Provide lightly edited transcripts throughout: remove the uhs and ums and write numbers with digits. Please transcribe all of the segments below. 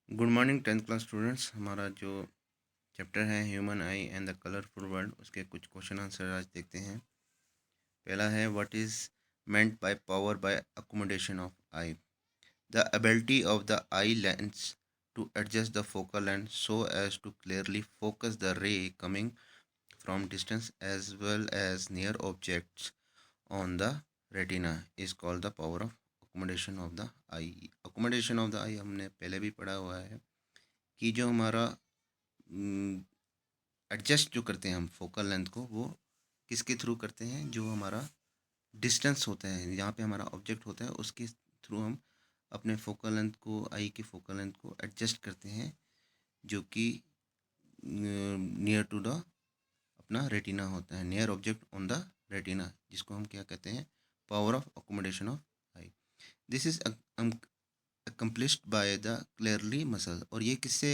Good morning 10th class students. हमारा जो chapter है human eye and the colourful world, उसके कुछ क्वेश्चन आंसर आज देखते हैं। पहला है, what is meant by power by accommodation of eye? The ability of the eye lens to adjust the focal length so as to clearly focus the ray coming from distance as well as near objects on the retina is called the power of accommodation of the eye. accommodation of the eye हमने पहले भी पढ़ा हुआ है कि जो हमारा adjust जो करते हैं हम फोकल लेंथ को, वो किसके थ्रू करते हैं? जो हमारा डिस्टेंस होता है, यहाँ पे हमारा ऑब्जेक्ट होता है, उसके थ्रू हम अपने फोकल लेंथ को, आई की फोकल लेंथ को एडजस्ट करते हैं, जो कि नियर टू द अपना रेटिना होता है, near object on the retina, जिसको हम क्या कहते हैं? Power of accommodation of I. This is accomplished by the clearly muscle. और ये किससे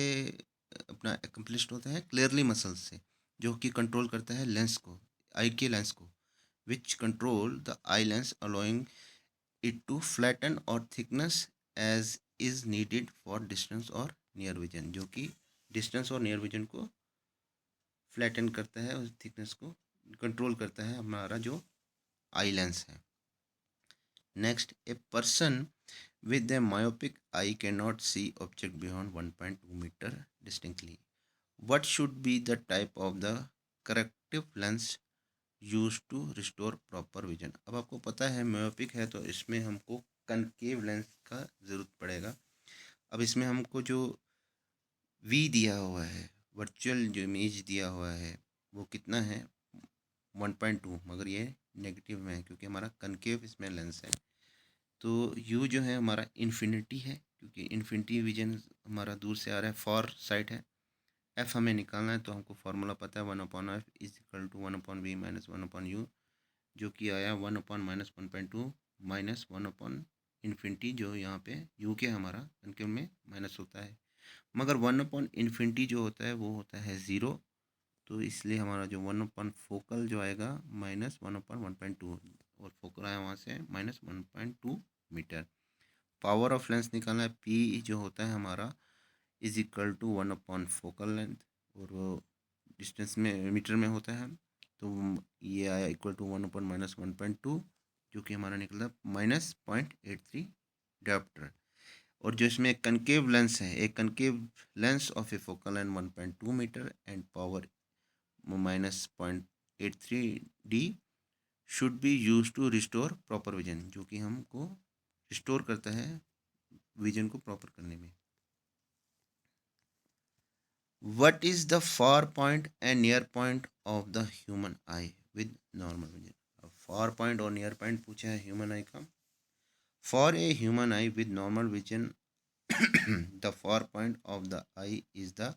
अपना अकम्प्लिश्ड होता है? क्लियरली मसल से, जो कि कंट्रोल करता है लेंस को, आई के लेंस को, which control the eye lens allowing it to flatten और thickness as is needed for distance और नियर विजन, जो कि डिस्टेंस और नियर विजन को फ्लैटन करता है, उस थिकनेस को कंट्रोल करता है हमारा जो आई लेंस है। Next, a person with a myopic eye cannot see object beyond 1.2 meter distinctly. What should be the type of the corrective lens used to restore proper vision? अब आपको पता है myopic है, तो इसमें हमको कनकेव लेंस का ज़रूरत पड़ेगा। अब इसमें हमको जो V दिया हुआ है, वर्चुअल जो इमेज दिया हुआ है, वो कितना है? 1.2, मगर ये नेगेटिव में है क्योंकि हमारा कनकेव इसमें लेंस है। तो यू जो है हमारा इन्फिनिटी है, क्योंकि इन्फिनिटी विजन हमारा दूर से आ रहा है, फॉर साइड है। एफ हमें निकालना है, तो हमको फार्मूला पता है, 1/f is equal to 1/v minus 1/u, जो कि आया 1/ माइनस 1.2 माइनस 1/ इन्फिनिटी, जो यहाँ पे यू के हमारा इनके में माइनस होता है, मगर 1/इन्फिनिटी जो होता है वो होता है 0। तो इसलिए हमारा जो 1/फोकल जो आएगा माइनस 1/1.2, और फोकल आया वहाँ से minus 1.2 metre. Power of lens निकालना है, पी जो होता है हमारा इज इक्वल टू 1/फोकल लेंथ, और वो डिस्टेंस में मीटर में होता है, तो ये आया इक्वल टू 1/-1.2, जो कि हमारा निकला -0.83 डायोप्टर। और जो इसमें कनकेव लेंस है, एक concave lens of a focal length 1.2 metre and power -0.83 D should be use to restore proper vision, जो कि हमको रिस्टोर करता है विजन को प्रॉपर करने में। What is the far point and near point of the human eye with normal vision? अब far point और near point पूछा है human eye का। For a human eye with normal vision, the far point of the eye is the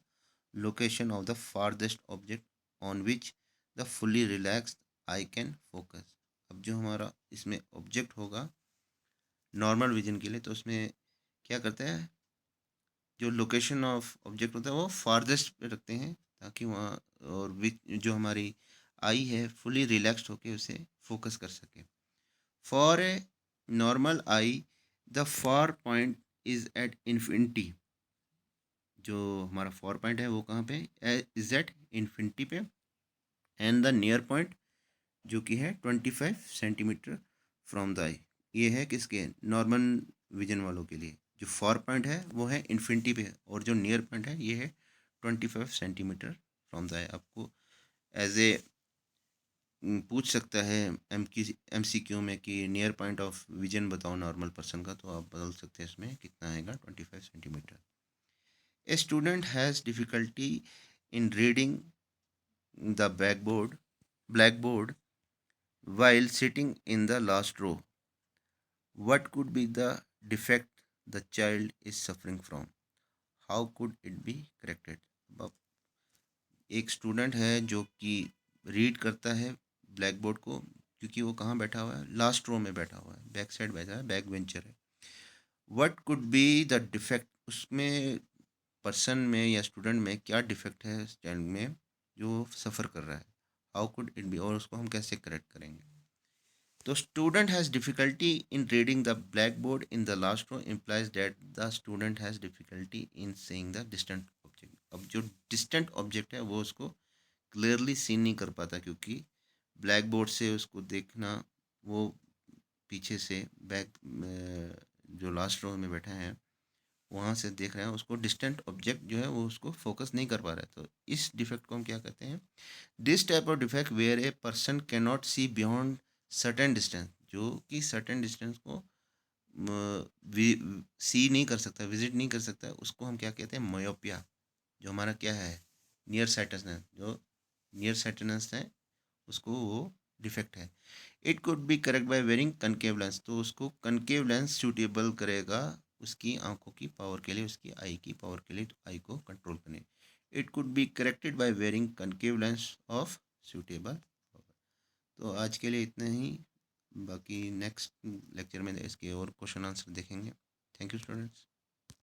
location of the farthest object on which the fully relaxed eye can focus. अब जो हमारा इसमें object होगा normal vision के लिए, तो उसमें क्या करते हैं? जो लोकेशन ऑफ ऑब्जेक्ट होता है वो फारदेस्ट पे रखते हैं, ताकि वहाँ और जो हमारी आई है फुली रिलैक्स्ड होके उसे फोकस कर सके। For a normal I the far point is at infinity. जो हमारा फार पॉइंट है वो कहाँ पे? इज एट इन्फिनिटी पे। एंड द नियर पॉइंट जो कि है 25 सेंटीमीटर फ्रॉम द आई। ये है किसके? नॉर्मल विजन वालों के लिए। जो फार पॉइंट है वो है इन्फिनिटी पे, और जो नियर पॉइंट है ये है 25 सेंटीमीटर फ्रॉम द आई। आपको एज ए पूछ सकता है MCQ में कि नियर पॉइंट ऑफ विजन बताओ नॉर्मल पर्सन का, तो आप बदल सकते हैं इसमें कितना आएगा, 25 centimetre. A student has difficulty in reading the blackboard while sitting in the last row. What could be the defect the child is suffering from? How could it be corrected? अब एक स्टूडेंट है जो कि read करता है black board को, क्योंकि वो कहाँ बैठा हुआ है? लास्ट रो में बैठा हुआ है, बैक साइड बैठा है, बैक वेंचर है। What could be the defect? उसमें पर्सन में या स्टूडेंट में क्या डिफेक्ट है उस चाइल्ड में जो सफ़र कर रहा है? हाउ कुड इट बी, और उसको हम कैसे करेक्ट करेंगे? तो student has difficulty in reading the blackboard in the last row implies that the student has difficulty in seeing the distant object. अब जो डिस्टेंट ऑब्जेक्ट है वो उसको क्लियरली सीन नहीं कर पाता, क्योंकि ब्लैक बोर्ड से उसको देखना, वो पीछे से बैक जो लास्ट रो में बैठा है वहाँ से देख रहे हैं, उसको डिस्टेंट ऑब्जेक्ट जो है वो उसको फोकस नहीं कर पा रहा है। तो इस डिफेक्ट को हम क्या कहते हैं? This type of defect where a person can not see beyond certain distance, जो कि सर्टेन डिस्टेंस को सी नहीं कर सकता, विजिट नहीं कर सकता, उसको हम क्या कहते हैं? मायोपिया। जो हमारा क्या है? नियर साइटनेस, जो नियर साइटनेस है उसको वो डिफेक्ट है। It could be correct by wearing concave lens, तो उसको कनकेव लेंस सूटेबल करेगा उसकी आंखों की पावर के लिए, उसकी आई की पावर के लिए, तो आई को कंट्रोल करने। It could be corrected bye wearing concave lens of suitable. तो आज के लिए इतने ही, बाकी नेक्स्ट लेक्चर में इसके और क्वेश्चन आंसर देखेंगे। Thank you students.